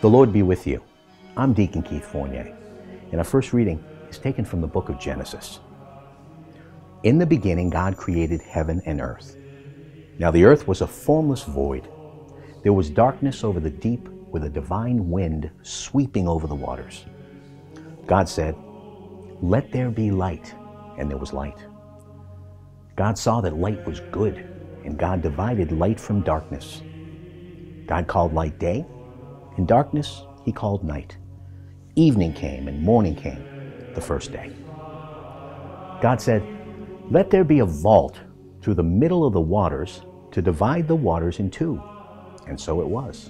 The Lord be with you. I'm Deacon Keith Fournier, and our first reading is taken from the book of Genesis. In the beginning, God created heaven and earth. Now the earth was a formless void. There was darkness over the deep, with a divine wind sweeping over the waters. God said, "Let there be light," and there was light. God saw that light was good, and God divided light from darkness. God called light day, and darkness he called night. Evening came and morning came, the first day. God said, "Let there be a vault through the middle of the waters to divide the waters in two." And so it was.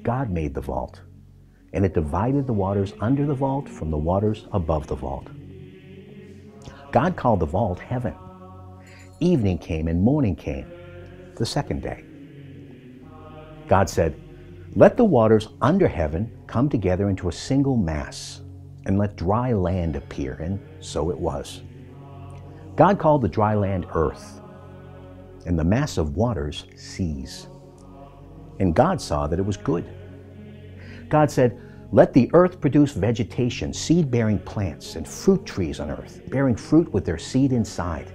God made the vault, and it divided the waters under the vault from the waters above the vault. God called the vault heaven. Evening came and morning came, the second day. God said, "Let the waters under heaven come together into a single mass, and let dry land appear," and so it was. God called the dry land earth, and the mass of waters seas. And God saw that it was good. God said, "Let the earth produce vegetation, seed-bearing plants, and fruit trees on earth, bearing fruit with their seed inside,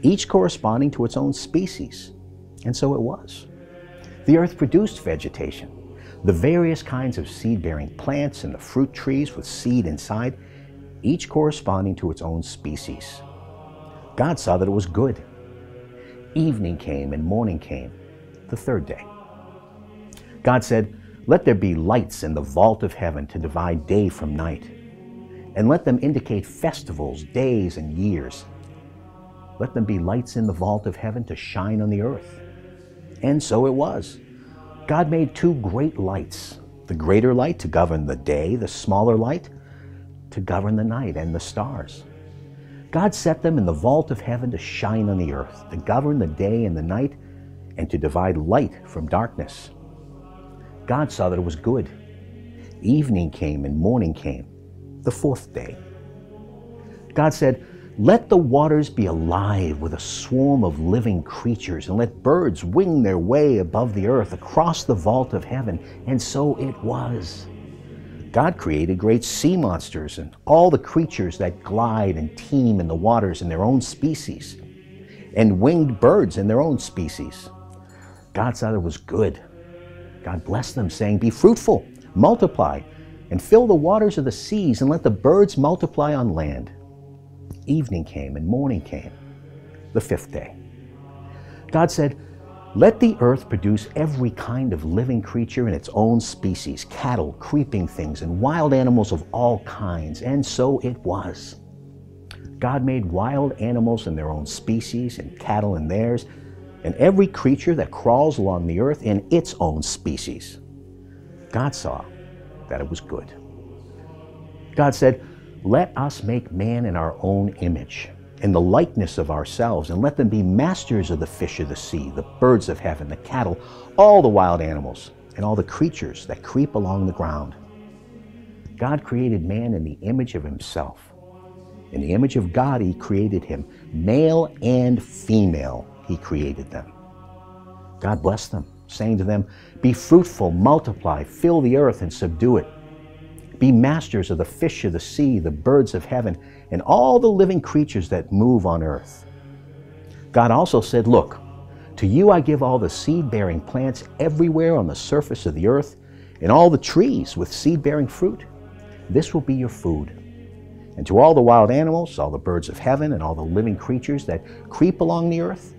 each corresponding to its own species." And so it was. The earth produced vegetation, the various kinds of seed-bearing plants and the fruit trees with seed inside, each corresponding to its own species. God saw that it was good. Evening came and morning came, the third day. God said, "Let there be lights in the vault of heaven to divide day from night, and let them indicate festivals, days, and years. Let them be lights in the vault of heaven to shine on the earth." And so it was. God made two great lights, the greater light to govern the day, the smaller light to govern the night and the stars. God set them in the vault of heaven to shine on the earth, to govern the day and the night, and to divide light from darkness. God saw that it was good. Evening came and morning came, the fourth day. God said, "Let the waters be alive with a swarm of living creatures, and let birds wing their way above the earth across the vault of heaven." And so it was. God created great sea monsters and all the creatures that glide and teem in the waters in their own species, and winged birds in their own species. God saw that it was good. God blessed them, saying, "Be fruitful, multiply, and fill the waters of the seas, and let the birds multiply on land." Evening came and morning came, the fifth day. God said, "Let the earth produce every kind of living creature in its own species, cattle, creeping things, and wild animals of all kinds." And so it was. God made wild animals in their own species, and cattle in theirs, and every creature that crawls along the earth in its own species. God saw that it was good. God said, "Let us make man in our own image, in the likeness of ourselves, and let them be masters of the fish of the sea, the birds of heaven, the cattle, all the wild animals, and all the creatures that creep along the ground." God created man in the image of himself. In the image of God he created him. Male and female he created them. God blessed them, saying to them, "Be fruitful, multiply, fill the earth, and subdue it. Be masters of the fish of the sea, the birds of heaven, and all the living creatures that move on earth." God also said, "Look, to you I give all the seed-bearing plants everywhere on the surface of the earth, and all the trees with seed-bearing fruit. This will be your food. And to all the wild animals, all the birds of heaven, and all the living creatures that creep along the earth,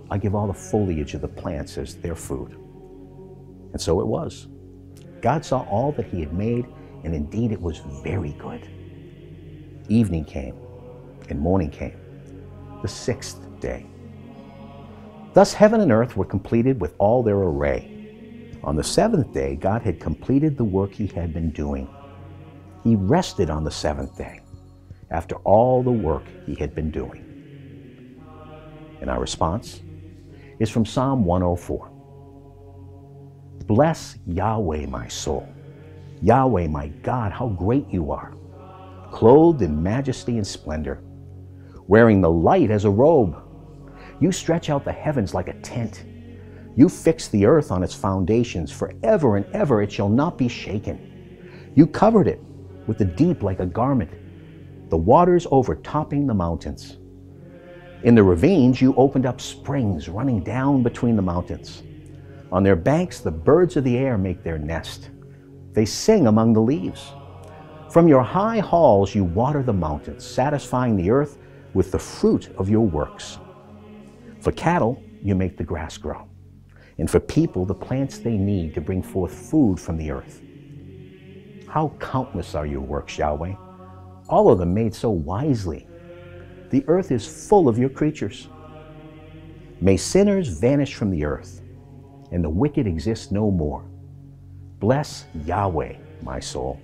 I give all the foliage of the plants as their food." And so it was. God saw all that he had made, and indeed it was very good. Evening came and morning came, the sixth day. Thus heaven and earth were completed with all their array. On the seventh day, God had completed the work he had been doing. He rested on the seventh day, after all the work he had been doing. And our response is from Psalm 104. "Bless Yahweh, my soul. Yahweh, my God, how great you are, clothed in majesty and splendor, wearing the light as a robe. You stretch out the heavens like a tent. You fixed the earth on its foundations. Forever and ever it shall not be shaken. You covered it with the deep like a garment, the waters overtopping the mountains. In the ravines you opened up springs running down between the mountains. On their banks the birds of the air make their nest. They sing among the leaves. From your high halls you water the mountains, satisfying the earth with the fruit of your works. For cattle you make the grass grow, and for people the plants they need to bring forth food from the earth. How countless are your works, Yahweh, all of them made so wisely. The earth is full of your creatures. May sinners vanish from the earth, and the wicked exist no more. Bless Yahweh, my soul.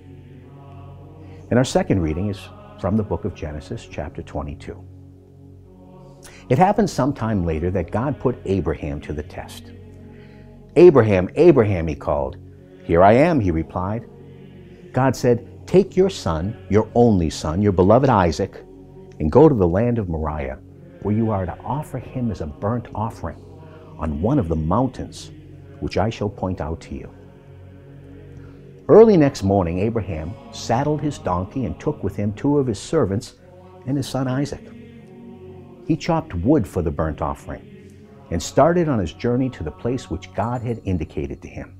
And our second reading is from the book of Genesis, chapter 22. It happened sometime later that God put Abraham to the test. Abraham, Abraham, he called. Here I am, he replied. God said, take your son, your only son, your beloved Isaac, and go to the land of Moriah, where you are to offer him as a burnt offering on one of the mountains, which I shall point out to you. Early next morning, Abraham saddled his donkey and took with him 2 of his servants and his son Isaac. He chopped wood for the burnt offering and started on his journey to the place which God had indicated to him.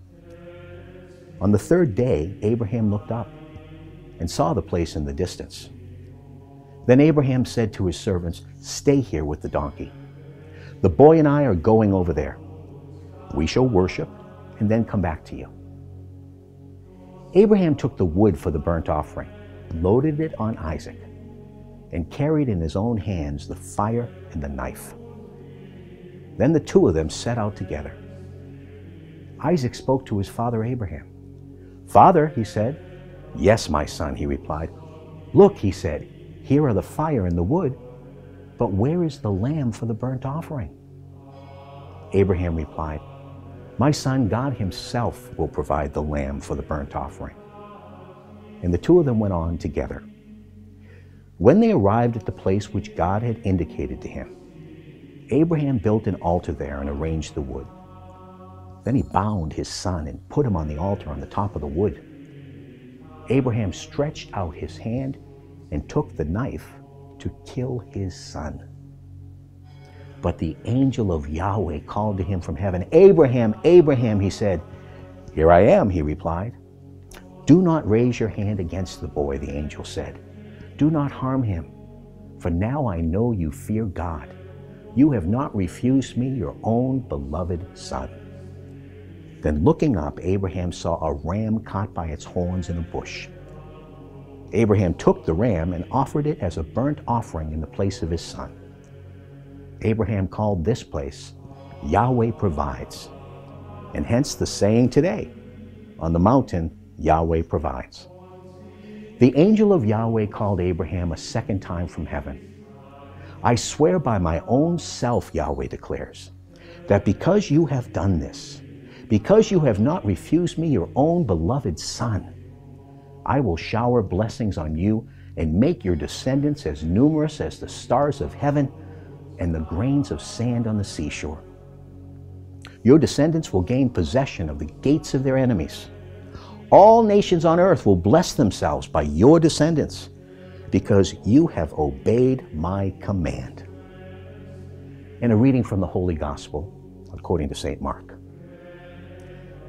On the 3rd day, Abraham looked up and saw the place in the distance. Then Abraham said to his servants, stay here with the donkey. The boy and I are going over there. We shall worship and then come back to you. Abraham took the wood for the burnt offering, loaded it on Isaac, and carried in his own hands the fire and the knife. Then the 2 of them set out together. Isaac spoke to his father Abraham. Father, he said. Yes, my son, he replied. Look, he said, here are the fire and the wood, but where is the lamb for the burnt offering? Abraham replied, my son, God himself will provide the lamb for the burnt offering. And the 2 of them went on together. When they arrived at the place which God had indicated to him, Abraham built an altar there and arranged the wood. Then he bound his son and put him on the altar on the top of the wood. Abraham stretched out his hand and took the knife to kill his son. But the angel of Yahweh called to him from heaven, Abraham, Abraham, he said. Here I am, he replied. Do not raise your hand against the boy, the angel said. Do not harm him, for now I know you fear God. You have not refused me your own beloved son. Then looking up, Abraham saw a ram caught by its horns in a bush. Abraham took the ram and offered it as a burnt offering in the place of his son. Abraham called this place, Yahweh Provides, and hence the saying today, on the mountain, Yahweh provides. The angel of Yahweh called Abraham a second time from heaven. I swear by my own self, Yahweh declares, that because you have done this, because you have not refused me your own beloved son, I will shower blessings on you and make your descendants as numerous as the stars of heaven and the grains of sand on the seashore. Your descendants will gain possession of the gates of their enemies. All nations on earth will bless themselves by your descendants, because you have obeyed my command. And a reading from the Holy Gospel according to St. Mark.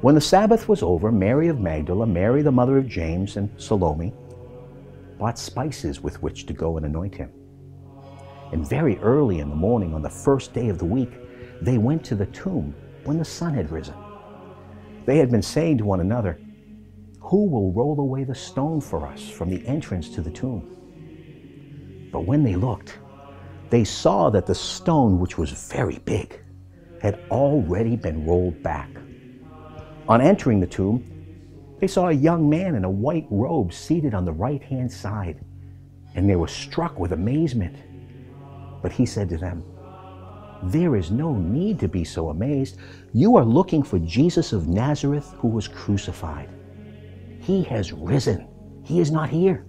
When the Sabbath was over, Mary of Magdala, Mary the mother of James, and Salome bought spices with which to go and anoint him. And very early in the morning on the 1st day of the week, they went to the tomb when the sun had risen. They had been saying to one another, who will roll away the stone for us from the entrance to the tomb? But when they looked, they saw that the stone, which was very big, had already been rolled back. On entering the tomb, they saw a young man in a white robe seated on the right-hand side, and they were struck with amazement. But he said to them, there is no need to be so amazed. You are looking for Jesus of Nazareth, who was crucified. He has risen. He is not here.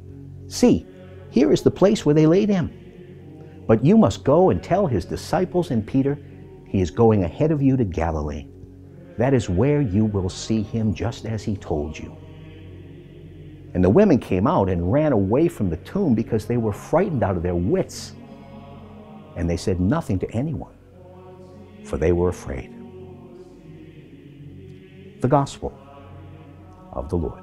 See, here is the place where they laid him. But you must go and tell his disciples and Peter, he is going ahead of you to Galilee. that is where you will see him just as he told you." And the women came out and ran away from the tomb because they were frightened out of their wits. And they said nothing to anyone, for they were afraid. The Gospel of the Lord.